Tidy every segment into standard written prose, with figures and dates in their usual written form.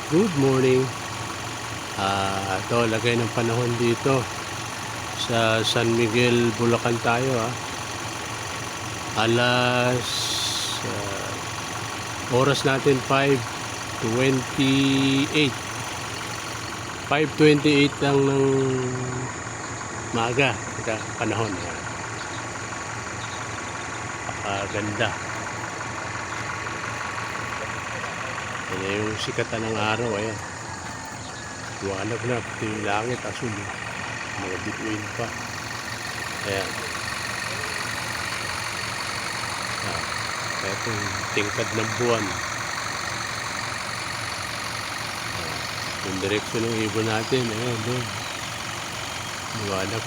Good morning. Ito, lagay ng panahon dito sa San Miguel, Bulacan tayo. Alas oras natin 5:28. 5:28 lang ng maaga. Ito, panahon. Ganda. Ayan yung sikatan ng araw. Ayan. Liwanag na, pati yung langit, asul. Mga bituin pa. Ayan. Ito yung tingkad ng buwan. Yung direksyon ng ibon natin. Ayan, doon. Liwanag.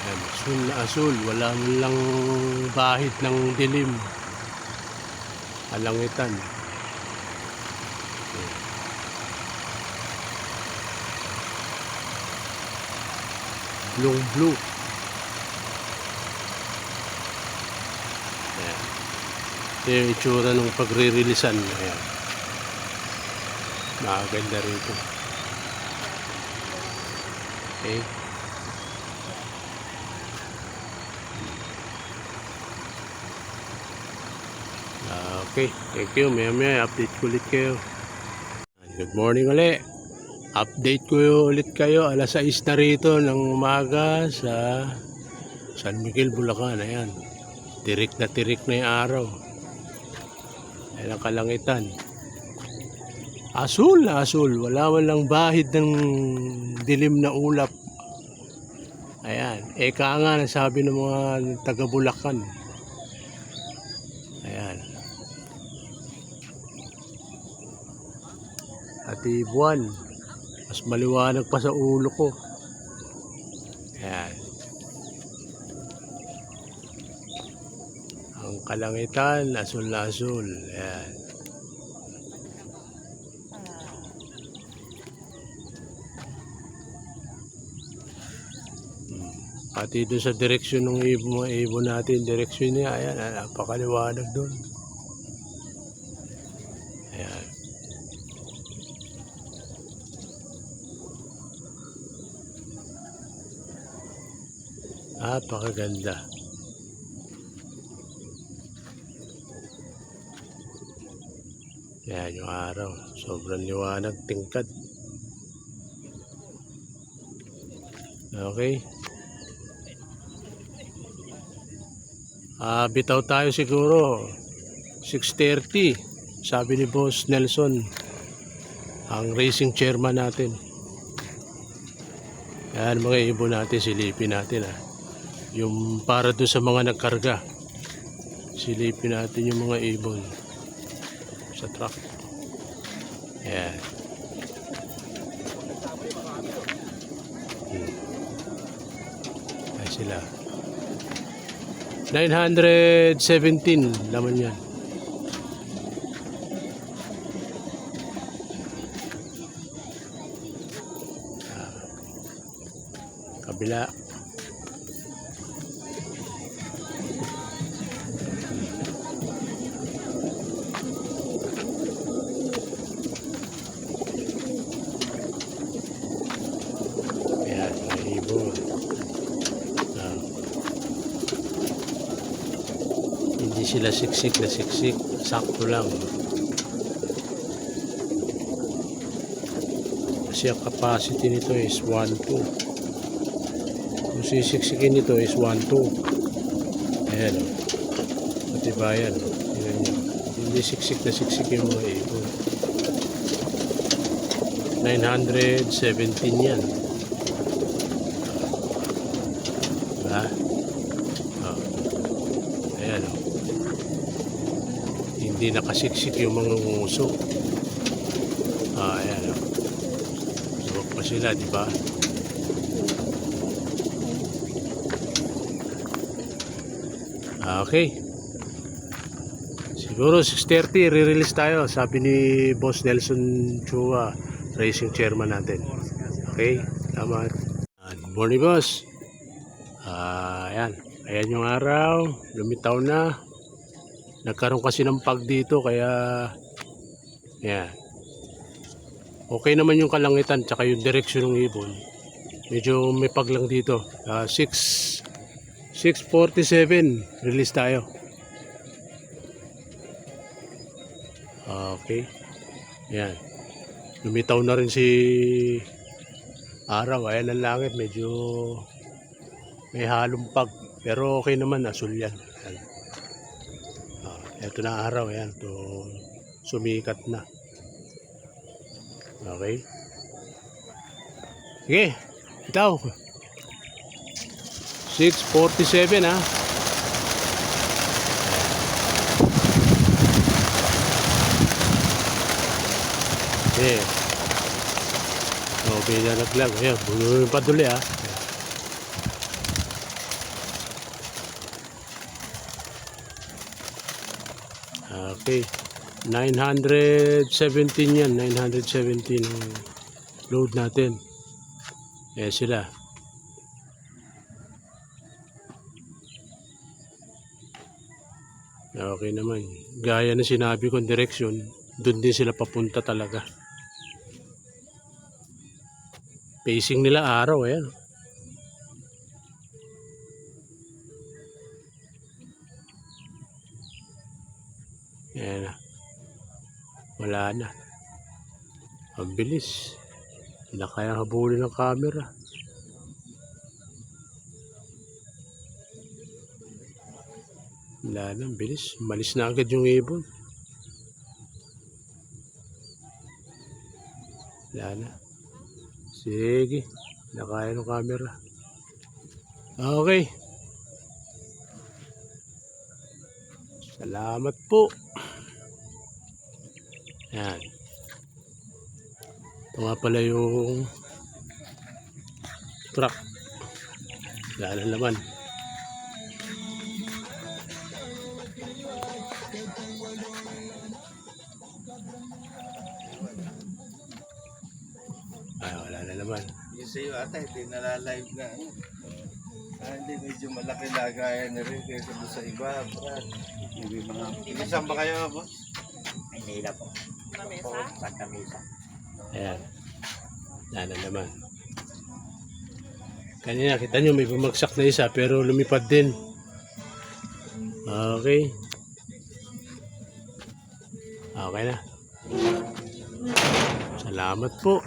Ayan, asul na asul. Wala man lang bahid ng dilim. Alangitan. Blue. Ayan. Ito yung itsura ng pagre-releasan. Ayan. Makaganda rito. Okay. Okay. Thank you. Maya update ko ulit kayo. Good morning ulit. Update ko ulit kayo. Alas 6 na rito ng umaga sa San Miguel, Bulacan. Ayan. Tirik na yung araw. Ayan ang kalangitan. Asul na asul. Wala man lang bahid ng dilim na ulap. Ayan. Eka nga nasabi ng mga taga Bulacan. Ayan. Pati buwan. Mas maliwanag pa sa ulo ko. Ayan. Ang kalangitan, asul na asul. Ayan. Pati doon sa direksyon ng mga ibon natin, direksyon niya, ayan, napakaliwanag doon. Ayan. Napakaganda. Ayan yung araw. Sobrang liwanag, tingkad. Okay. Bitaw tayo siguro 6:30. Sabi ni Boss Nelson, ang racing chairman natin. Ayan mga ibon natin, silipin natin yung para doon sa mga nagkarga, silipin natin yung mga ibon sa truck. Ayan. Ayan sila. 917 laman yan. Kabila. Ayan, mga ibon. Hindi sila siksik na siksik. Sakto lang. Kasi ang capacity nito is 1-2. Kung sisiksikin nito is 1-2. Ayan o. Matibayan o. Hindi siksik na siksik yung mga ibon. 917 yan. Diba? Oh. Ayan o. Hindi nakasiksik yung mga nguso. Ayan o. Suwak pa sila, diba? Okay. Siguro 6:30 re-release tayo, sabi ni Boss Nelson Chua, racing chairman natin. Okay, salamat. Good morning, boss. Ayan yung araw, lumitaw na. Nagkaroon kasi ng pag dito kaya Yan. Okay naman yung kalangitan tsaka yung direksyon ng ibon. Medyo may paglang dito. 6:47 release tayo. Okay. Yan. Lumitaw na rin si araw. Ayan ang langit. Medyo may halong pag. Pero okay naman. Asul yan. Ayan. Ito na araw. Ayan. Ito, sumikat na. Okay. Sige. Itaw. 6:47 ha. Okay. Okay na naglag. Ayan. Bulo yung paduli ha. Okay. 917 yan. 917 load natin. Ayan sila. Okay naman. Gaya na sinabi kong direksyon, doon din sila papunta talaga. Pacing nila araw. Ayan. Ayan na. Wala na. Ang bilis. Hindi na kaya habulin ng camera. Wala na. Ang bilis. Malis na agad yung ibon. Wala na. Sige. Hindi na kaya ng camera. Okay. Salamat po. Yan. Ito nga pala yung truck. Wala na naman. Ay, wala na naman. Yung sa'yo ata, hindi nalalive na ano. Hindi, medyo malaki lagayan na rin kaysa doon sa iba, Brad. Hindi mga... Ilisan ba kayo, boss? Manila po. Santa Mesa. Ayan. Wala na naman. Kanina, kita nyo may bumagsak na isa pero lumipad din. Okay. Okay na. Salamat po.